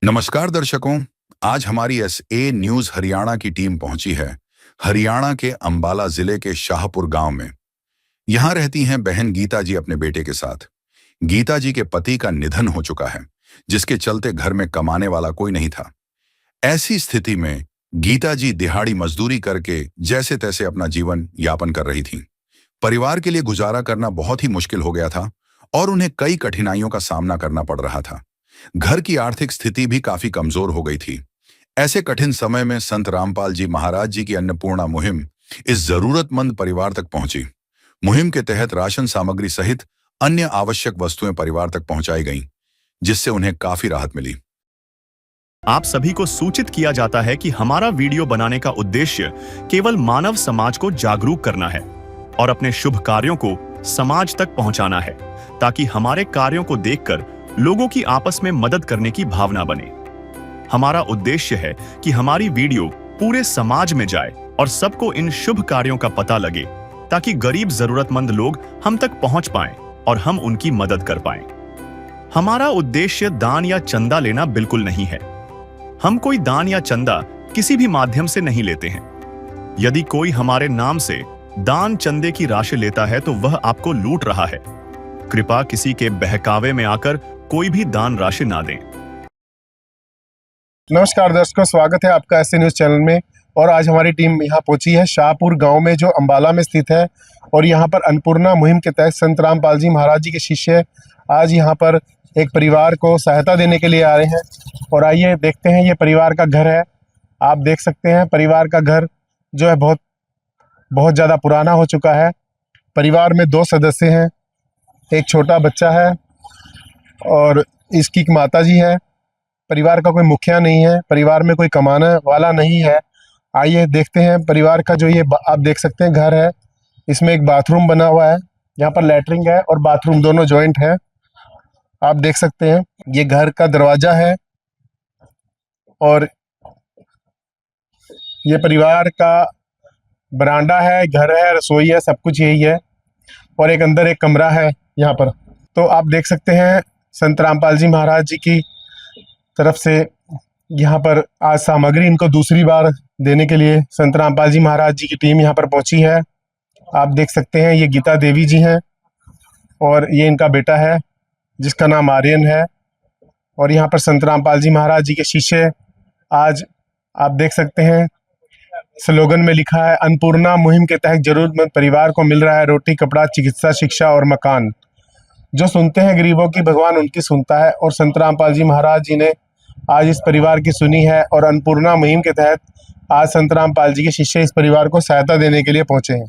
नमस्कार दर्शकों। आज हमारी एसए न्यूज हरियाणा की टीम पहुंची है हरियाणा के अंबाला जिले के शाहपुर गांव में। यहां रहती हैं बहन गीता जी अपने बेटे के साथ। गीता जी के पति का निधन हो चुका है, जिसके चलते घर में कमाने वाला कोई नहीं था। ऐसी स्थिति में गीता जी दिहाड़ी मजदूरी करके जैसे तैसे अपना जीवन यापन कर रही थीं। परिवार के लिए गुजारा करना बहुत ही मुश्किल हो गया था और उन्हें कई कठिनाइयों का सामना करना पड़ रहा था। घर की आर्थिक स्थिति भी काफी कमजोर हो गई थी। ऐसे कठिन समय में संत रामपाल जी महाराज जी की अन्नपूर्णा मुहिम इस जरूरतमंद परिवार तक पहुंची। मुहिम के तहत राशन सामग्री सहित अन्य आवश्यक वस्तुएं परिवार तक पहुंचाई गईं, जिससे उन्हें काफी राहत मिली। आप सभी को सूचित किया जाता है कि हमारा वीडियो बनाने का उद्देश्य केवल मानव समाज को जागरूक करना है और अपने शुभ कार्यों को समाज तक पहुंचाना है, ताकि हमारे कार्यों को देखकर लोगों की आपस में मदद करने की भावना बने। हमारा उद्देश्य है कि हमारी वीडियो पूरे समाज में जाए और सबको इन शुभ कार्यों का पता लगे, ताकि गरीब जरूरतमंद लोग हम तक पहुंच पाएं और हम उनकी मदद कर पाएं। हमारा उद्देश्य दान या चंदा लेना बिल्कुल नहीं है। हम कोई दान या चंदा किसी भी माध्यम से नहीं लेते हैं। यदि कोई हमारे नाम से दान चंदे की राशि लेता है तो वह आपको लूट रहा है। कृपया किसी के बहकावे में आकर कोई भी दान राशि ना दें। नमस्कार दर्शकों, स्वागत है आपका एसए न्यूज़ चैनल में। और आज हमारी टीम यहाँ पहुंची है शाहपुर गांव में, जो अंबाला में स्थित है। और यहाँ पर अन्नपूर्णा मुहिम के तहत संत रामपाल जी महाराज जी के शिष्य आज यहाँ पर एक परिवार को सहायता देने के लिए आ रहे हैं। और आइए देखते हैं, ये परिवार का घर है। आप देख सकते हैं परिवार का घर जो है बहुत ज़्यादा पुराना हो चुका है। परिवार में 2 सदस्य हैं, एक छोटा बच्चा है और इसकी एक माता जी है। परिवार का कोई मुखिया नहीं है, परिवार में कोई कमाने वाला नहीं है। आइए देखते हैं परिवार का जो ये आप देख सकते हैं घर है। इसमें एक बाथरूम बना हुआ है, यहाँ पर लैट्रिन है और बाथरूम दोनों जॉइंट है। आप देख सकते हैं ये घर का दरवाजा है और ये परिवार का बरामदा है, घर है, रसोई है, सब कुछ यही है। और एक अंदर एक कमरा है यहाँ पर। तो आप देख सकते हैं संत रामपाल जी महाराज जी की तरफ से यहाँ पर आज सामग्री इनको दूसरी बार देने के लिए संत रामपाल जी महाराज जी की टीम यहाँ पर पहुंची है। आप देख सकते हैं ये गीता देवी जी हैं और ये इनका बेटा है जिसका नाम आर्यन है। और यहाँ पर संत रामपाल जी महाराज जी के शिष्य आज आप देख सकते हैं स्लोगन में लिखा है, अन्नपूर्णा मुहिम के तहत जरूरतमंद परिवार को मिल रहा है रोटी, कपड़ा, चिकित्सा, शिक्षा और मकान। जो सुनते हैं गरीबों की, भगवान उनकी सुनता है। और संत रामपाल जी महाराज जी ने आज इस परिवार की सुनी है और अन्नपूर्णा मुहिम के तहत आज संत रामपाल जी के शिष्य इस परिवार को सहायता देने के लिए पहुंचे हैं।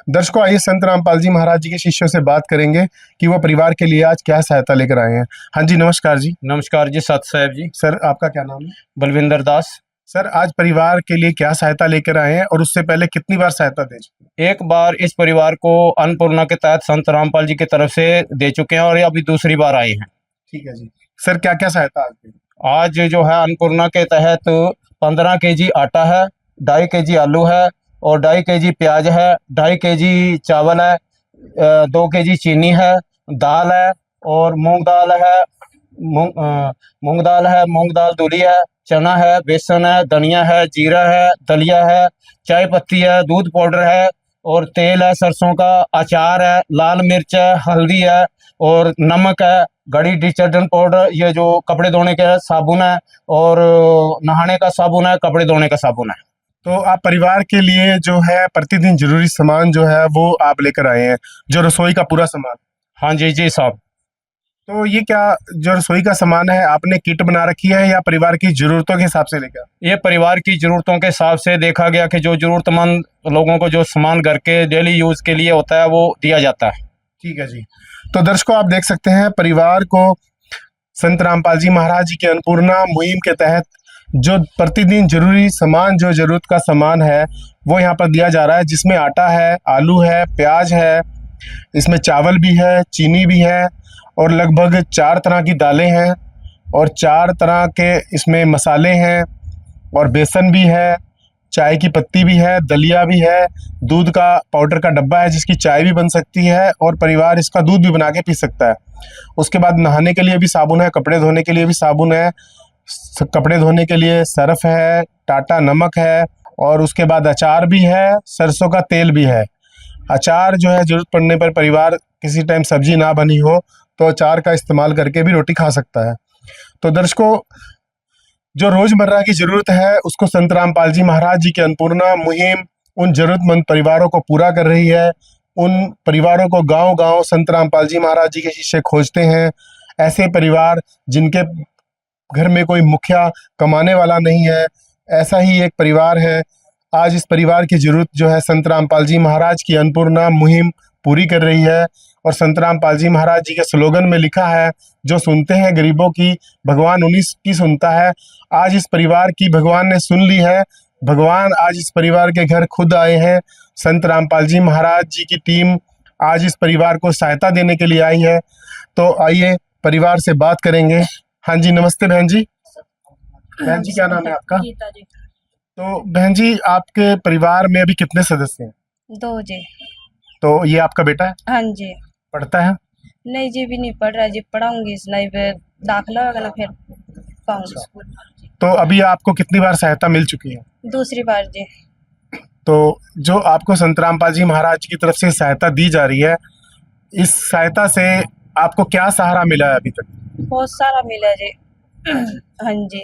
दर्शकों, आइए संत रामपाल जी महाराज जी के शिष्यों से बात करेंगे कि वो परिवार के लिए आज क्या सहायता लेकर आए हैं। हाँ जी, नमस्कार जी। नमस्कार जी, सत साहब जी। सर, आपका क्या नाम है? बलविंदर दास। सर, आज परिवार के लिए क्या सहायता लेकर आए हैं और उससे पहले कितनी बार सहायता दे चुके हैं? एक बार इस परिवार को अन्नपूर्णा के तहत संत रामपाल जी की तरफ से दे चुके हैं और अभी दूसरी बार आए हैं। ठीक है जी। सर, क्या क्या सहायता आज दी? आज जो है अन्नपूर्णा के तहत 15 kg आटा है, 2.5 kg आलू है और 2.5 kg प्याज है, 2.5 kg चावल है, 2 kg चीनी है, दाल है और मूंग दाल है, मूंग दाल धुली है, चना है, बेसन है, धनिया है, जीरा है, दलिया है, चाय पत्ती है, दूध पाउडर है और तेल है, सरसों का, अचार है, लाल मिर्च है, हल्दी है और नमक है, घड़ी डिटर्जेंट पाउडर, ये जो कपड़े धोने के साबुन है और नहाने का साबुन है, कपड़े धोने का साबुन है। तो आप परिवार के लिए जो है प्रतिदिन जरूरी सामान जो है वो आप लेकर आए हैं, जो रसोई का पूरा सामान। हाँ जी जी साहब। तो ये क्या जो रसोई का सामान है आपने किट बना रखी है या परिवार की जरूरतों के हिसाब से लेकर? ये परिवार की ज़रूरतों के हिसाब से देखा गया कि जो ज़रूरतमंद लोगों को जो सामान घर के डेली यूज़ के लिए होता है वो दिया जाता है। ठीक है जी। तो दर्शकों आप देख सकते हैं परिवार को संत रामपाल जी महाराज जी की अन्नपूर्णा मुहिम के तहत जो प्रतिदिन जरूरी सामान, जो जरूरत का सामान है वो यहाँ पर दिया जा रहा है, जिसमें आटा है, आलू है, प्याज है, इसमें चावल भी है, चीनी भी है और लगभग 4 तरह की दालें हैं और 4 तरह के इसमें मसाले हैं और बेसन भी है, चाय की पत्ती भी है, दलिया भी है, दूध का पाउडर का डब्बा है जिसकी चाय भी बन सकती है और परिवार इसका दूध भी बना के पी सकता है। उसके बाद नहाने के लिए भी साबुन है, कपड़े धोने के लिए भी साबुन है, कपड़े धोने के लिए सर्फ है, टाटा नमक है और उसके बाद अचार भी है, सरसों का तेल भी है। अचार जो है जरूरत पड़ने पर परिवार किसी टाइम सब्जी ना बनी हो तो अचार का इस्तेमाल करके भी रोटी खा सकता है। तो दर्शकों जो रोजमर्रा की जरूरत है उसको संत रामपाल जी महाराज जी की अन्नपूर्णा मुहिम उन जरूरतमंद परिवारों को पूरा कर रही है। उन परिवारों को गांव गांव संत रामपाल जी महाराज जी के शिष्य खोजते हैं, ऐसे परिवार जिनके घर में कोई मुखिया कमाने वाला नहीं है, ऐसा ही एक परिवार है। आज इस परिवार की जरूरत जो है संत रामपाल जी महाराज की अन्नपूर्णा मुहिम पूरी कर रही है और संत रामपाल जी महाराज जी के स्लोगन में लिखा है, जो सुनते हैं गरीबों की भगवान उन्हीं की सुनता है। आज इस परिवार की भगवान ने सुन ली है, भगवान आज इस परिवार के घर खुद आए हैं। संत रामपाल जी महाराज जी की टीम आज इस परिवार को सहायता देने के लिए आई है। तो आइए परिवार से बात करेंगे। हाँ जी, नमस्ते बहन जी। बहन जी क्या नाम है आपका? गीता जी। तो बहन जी आपके परिवार में अभी कितने सदस्य हैं? 2 जी। तो ये आपका बेटा है, हाँ जी। पढ़ता है? नहीं जी, भी नहीं पढ़ रहा जी, पढ़ाऊंगी इस लाइफ दाखिला होगा ना फिर पाऊंगी स्कूल। तो अभी आपको कितनी बार सहायता मिल चुकी है? दूसरी बार जी। तो जो आपको संत रामपाल जी महाराज की तरफ से सहायता दी जा रही है, इस सहायता से आपको क्या सहारा मिला है अभी तक? बहुत सारा मिला जी। हाँ जी।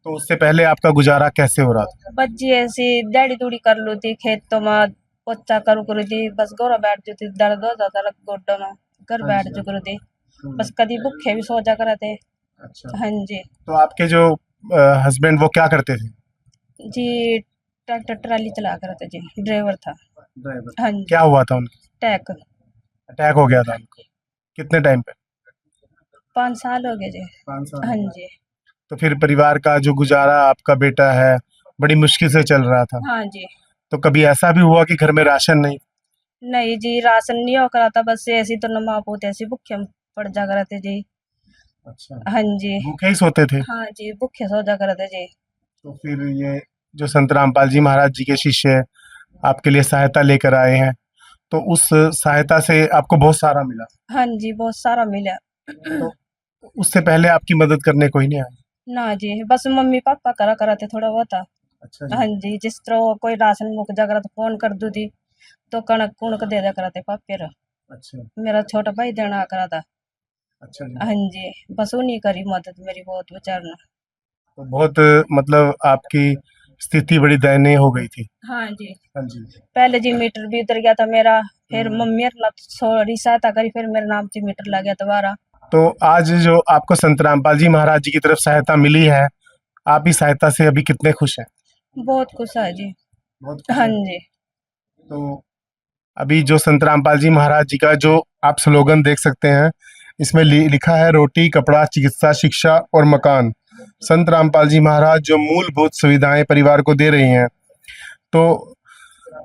तो उससे पहले आपका गुजारा कैसे हो रहा था? बस जी ऐसी दाढ़ी दूड़ी कर लो थी, खेतों में पोचा करू थी, बस गोरा बैठ जो थी, दर्द हो जाता था गोड्डों में, घर बैठ जो करू थी, बस कभी भूखे भी सो जा कर थे। अच्छा। हाँ जी। तो आपके जो हस्बैंड वो क्या करते थे? जी ट्रैक्टर ट्राली चला कर थे जी, ड्राइवर था। ड्राइवर। हाँ जी। क्या हुआ था उनको? टैक। अटैक हो गया था उनको? कितने टाइम पे? 5 साल हो गए जी। 5 साल। हाँ जी। तो फिर परिवार का जो गुजारा आपका बेटा है बड़ी मुश्किल से चल रहा था। हाँ जी। तो कभी ऐसा भी हुआ कि घर में राशन नहीं? नहीं जी, राशन नहीं हो करा था, बस ऐसी तो नमा पोते ऐसी भूखे पड़ जा करे थे जी। अच्छा। हाँ जी। भूखे ही सोते थे? हाँ जी, भूखे सो जा करे थे जी। तो फिर ये जो संत रामपाल जी महाराज जी के शिष्य आपके लिए सहायता लेकर आए हैं, तो उस सहायता से आपको बहुत सारा मिला? हाँ जी, बहुत सारा मिला। तो उससे पहले आपकी मदद करने कोई नहीं आया? ना जी, बस मम्मी पापा करा थे थोड़ा बहुत। अच्छा हाँ जी, जिस तरह कोई राशन मुक जा करा तो फोन कर दू थी, तो कणक कुणक दे दिया करा थे पापे रा। अच्छा। मेरा छोटा भाई देना करा था। अच्छा जी। हाँ जी, बस उन्हीं करी मदद मेरी बहुत बेचारना। तो बहुत मतलब आपकी स्थिति बड़ी दयनीय हो गई थी। हाँ जी। हाँ जी। पहले जी मीटर भी उतर गया था मेरा, फिर मम्मी ने थोड़ी सहायता करी, फिर मेरे नाम से मीटर लग गया दोबारा। तो आज जो आपको संत रामपाल जी महाराज जी की तरफ सहायता मिली है, आप इस सहायता से अभी कितने खुश हैं? बहुत खुश है जी। बहुत खुश हाँ हैं। जी। तो अभी जो संत रामपाल जी महाराज जी का जो आप स्लोगन देख सकते हैं, इसमें लिखा है रोटी, कपड़ा, चिकित्सा, शिक्षा और मकान। संत रामपाल जी महाराज जो मूलभूत सुविधाएं परिवार को दे रही हैं। तो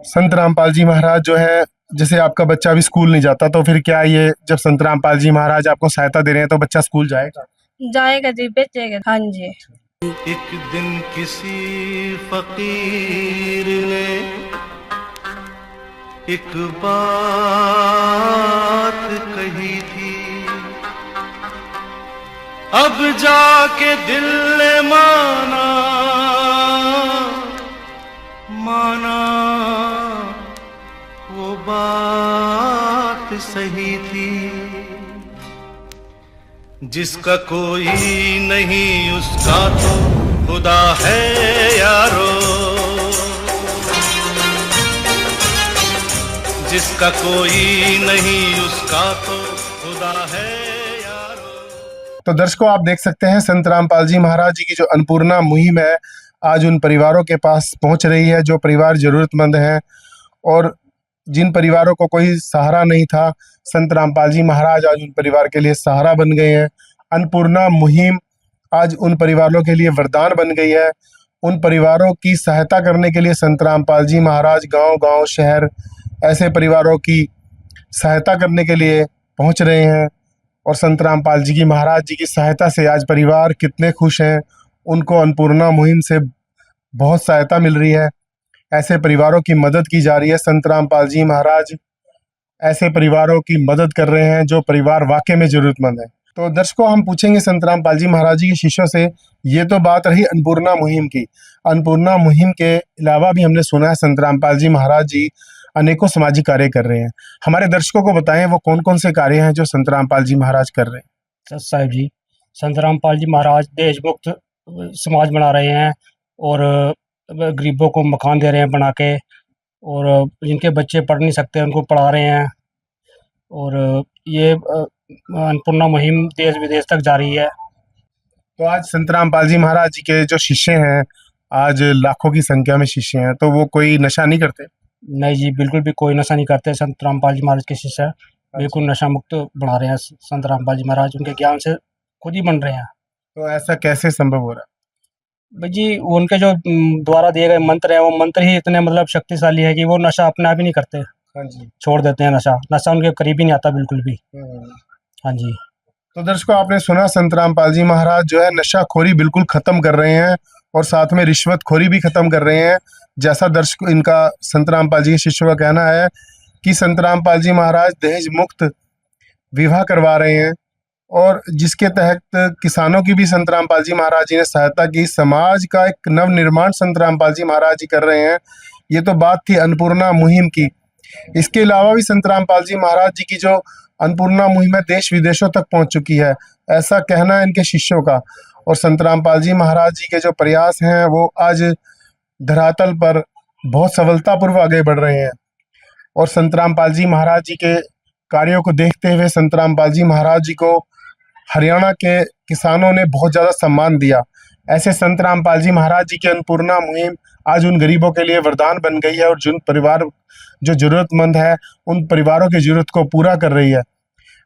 संत रामपाल जी महाराज जो है, जैसे आपका बच्चा अभी स्कूल नहीं जाता, तो फिर क्या ये जब संत रामपाल जी महाराज आपको सहायता दे रहे हैं तो बच्चा स्कूल जाएगा? जाएगा जी, बेचेगा। हाँ जी। एक दिन किसी फकीर ने एक बात कही थी, अब जाके दिल ने माना वो बात सही थी। जिसका कोई नहीं उसका तो खुदा है यारो। जिसका कोई नहीं उसका तो खुदा है यारो। तो दर्शकों, आप देख सकते हैं संत रामपाल जी महाराज जी की जो अन्नपूर्णा मुहिम है आज उन परिवारों के पास पहुंच रही है जो परिवार जरूरतमंद हैं और जिन परिवारों को कोई सहारा नहीं था, संत रामपाल जी महाराज आज उन परिवार के लिए सहारा बन गए हैं। अन्नपूर्णा मुहिम आज उन परिवारों के लिए वरदान बन गई है। उन परिवारों की सहायता करने के लिए संत रामपाल जी महाराज गांव-गांव, शहर, ऐसे परिवारों की सहायता करने के लिए पहुंच रहे हैं और संत रामपाल जी की महाराज जी की सहायता से आज परिवार कितने खुश हैं। उनको अन्नपूर्णा मुहिम से बहुत सहायता मिल रही है। ऐसे परिवारों की मदद की जा रही है। संत रामपाल जी महाराज ऐसे परिवारों की मदद कर रहे हैं जो परिवार वाकई में जरूरतमंद है। तो दर्शकों, हम पूछेंगे संत रामपाल जी महाराज जी के शिष्यों से। ये तो बात रही अन्नपूर्णा मुहिम की। अन्नपूर्णा मुहिम के अलावा भी हमने सुना है संत रामपाल जी महाराज जी अनेकों सामाजिक कार्य कर रहे हैं। हमारे दर्शकों को बताएं वो कौन कौन से कार्य हैं जो संत रामपाल जी महाराज कर रहे हैं। सत साहिब जी, संत रामपाल जी महाराज देश मुक्त समाज बना रहे हैं और गरीबों को मकान दे रहे हैं बना के, और जिनके बच्चे पढ़ नहीं सकते उनको पढ़ा रहे हैं। और ये अन्नपूर्णा मुहिम देश विदेश तक जारी है। तो आज संत रामपाल जी महाराज जी के जो शिष्य हैं, आज लाखों की संख्या में शिष्य हैं, तो वो कोई नशा नहीं करते? नहीं जी, बिल्कुल भी कोई नशा नहीं करते। संत रामपाल जी महाराज के शिष्य बिल्कुल नशा मुक्त बना रहे हैं। संत रामपाल जी महाराज उनके ज्ञान से खुद ही बन रहे हैं। तो ऐसा कैसे संभव हो रहा है? भाई जी, उनके जो द्वारा दिए गए मंत्र हैं, वो मंत्र ही इतने मतलब शक्तिशाली है कि वो नशा अपने आप ही नहीं करते, हाँ जी। छोड़ देते हैं नशा उनके करीब ही नहीं आता बिल्कुल भी। हाँ जी। तो दर्शकों, आपने सुना संत रामपाल जी महाराज जो है नशाखोरी बिल्कुल खत्म कर रहे हैं और साथ में रिश्वतखोरी भी खत्म कर रहे हैं। जैसा दर्शक इनका संत रामपाल जी के शिष्यों का कहना है कि संत रामपाल जी महाराज दहेज मुक्त विवाह करवा रहे हैं और जिसके तहत किसानों की भी संत रामपाल जी महाराज जी ने सहायता की। समाज का एक नव निर्माण संत रामपाल जी महाराज जी कर रहे हैं। ये तो बात थी अन्नपूर्णा मुहिम की। इसके अलावा भी संत रामपाल जी महाराज जी की जो अन्नपूर्णा मुहिम है देश विदेशों तक पहुंच चुकी है, ऐसा कहना है इनके शिष्यों का। और संत रामपाल जी महाराज जी के जो प्रयास हैं वो आज धरातल पर बहुत सफलतापूर्वक आगे बढ़ रहे हैं। और संत रामपाल जी महाराज जी के कार्यों को देखते हुए संत रामपाल जी महाराज जी को हरियाणा के किसानों ने बहुत ज़्यादा सम्मान दिया। ऐसे संत रामपाल जी महाराज जी की अन्नपूर्णा मुहिम आज उन गरीबों के लिए वरदान बन गई है और जिन परिवार जो जरूरतमंद है उन परिवारों की जरूरत को पूरा कर रही है।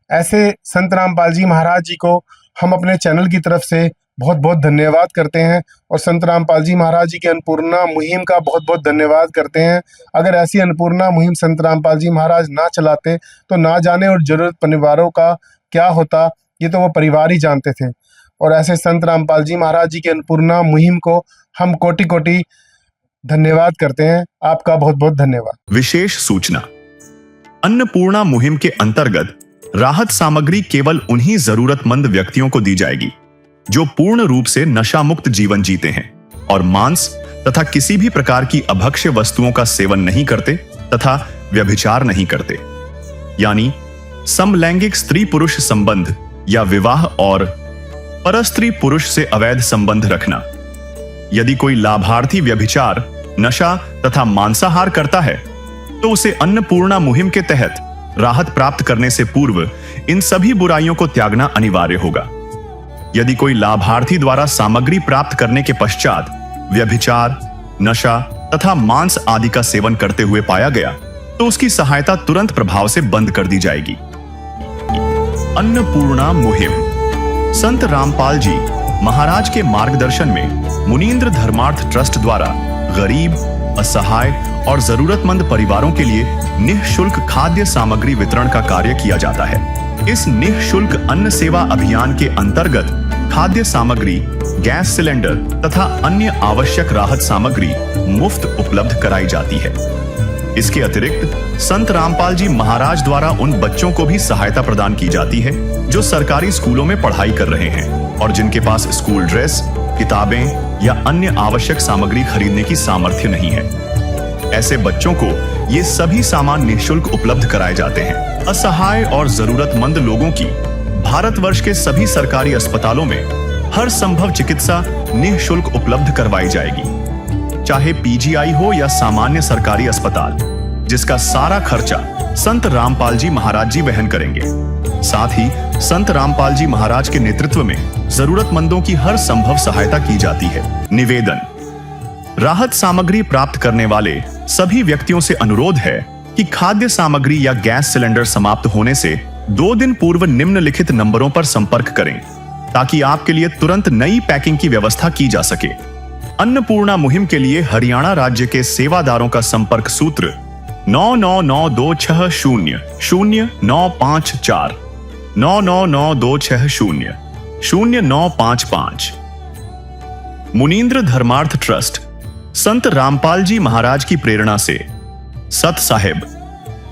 ऐसे संत रामपाल जी महाराज जी को हम अपने चैनल की तरफ से बहुत बहुत धन्यवाद करते हैं और संत रामपाल जी महाराज जी की अन्नपूर्णा मुहिम का बहुत बहुत धन्यवाद करते हैं। अगर ऐसी अन्नपूर्णा मुहिम संत रामपाल जी महाराज ना चलाते तो ना जाने और जरूरत परिवारों का क्या होता, ये तो वो परिवार ही जानते थे। और ऐसे संत रामपाल जी महाराज जी की अन्नपूर्णा मुहिम को हम कोटि कोटि धन्यवाद करते हैं। आपका बहुत बहुत धन्यवाद। विशेष सूचना, अन्नपूर्णा मुहिम के अंतर्गत राहत सामग्री केवल उन्हीं जरूरतमंद व्यक्तियों को दी जाएगी जो पूर्ण रूप से नशा मुक्त जीवन जीते हैं और मांस तथा किसी भी प्रकार की अभक्ष्य वस्तुओं का सेवन नहीं करते तथा व्यभिचार नहीं करते, यानी समलैंगिक स्त्री पुरुष संबंध या विवाह और परस्त्री पुरुष से अवैध संबंध रखना। यदि कोई लाभार्थी व्यभिचार, नशा तथा मांसाहार करता है तो उसे अन्नपूर्णा मुहिम के तहत राहत प्राप्त करने से पूर्व इन सभी बुराइयों को त्यागना अनिवार्य होगा। यदि कोई लाभार्थी द्वारा सामग्री प्राप्त करने के पश्चात व्यभिचार, नशा तथा मांस आदि का सेवन करते हुए पाया गया तो उसकी सहायता तुरंत प्रभाव से बंद कर दी जाएगी। अन्नपूर्णा मुहिम संत रामपाल जी महाराज के मार्गदर्शन में मुनींद्र धर्मार्थ ट्रस्ट द्वारा गरीब, असहाय और जरूरतमंद परिवारों के लिए निःशुल्क खाद्य सामग्री वितरण का कार्य किया जाता है। इस निःशुल्क अन्न सेवा अभियान के अंतर्गत खाद्य सामग्री, गैस सिलेंडर तथा अन्य आवश्यक राहत सामग्री मुफ्त उपलब्ध कराई जाती है। इसके अतिरिक्त संत रामपाल जी महाराज द्वारा उन बच्चों को भी सहायता प्रदान की जाती है जो सरकारी स्कूलों में पढ़ाई कर रहे हैं और जिनके पास स्कूल ड्रेस, किताबें या अन्य आवश्यक सामग्री खरीदने की सामर्थ्य नहीं है। ऐसे बच्चों को ये सभी सामान निःशुल्क उपलब्ध कराए जाते हैं। असहाय और जरूरतमंद लोगों की भारतवर्ष के सभी सरकारी अस्पतालों में हर संभव चिकित्सा निःशुल्क उपलब्ध करवाई जाएगी, चाहे पीजीआई हो या सामान्य सरकारी अस्पताल, जिसका सारा खर्चा संत रामपाल जी महाराज जी वहन करेंगे। साथ ही संत रामपाल जी महाराज के नेतृत्व में जरूरतमंदों की हर संभव सहायता की जाती है। निवेदन, राहत सामग्री प्राप्त करने वाले सभी व्यक्तियों से अनुरोध है कि खाद्य सामग्री या गैस सिलेंडर समाप्त होने से 2 दिन पूर्व निम्नलिखित नंबरों पर संपर्क करें ताकि आपके लिए तुरंत नई पैकिंग की व्यवस्था की जा सके। अन्नपूर्णा मुहिम के लिए हरियाणा राज्य के सेवादारों का संपर्क सूत्र 9992600954 9992600955। मुनींद्र धर्मार्थ ट्रस्ट संत रामपाल जी महाराज की प्रेरणा से सत साहिब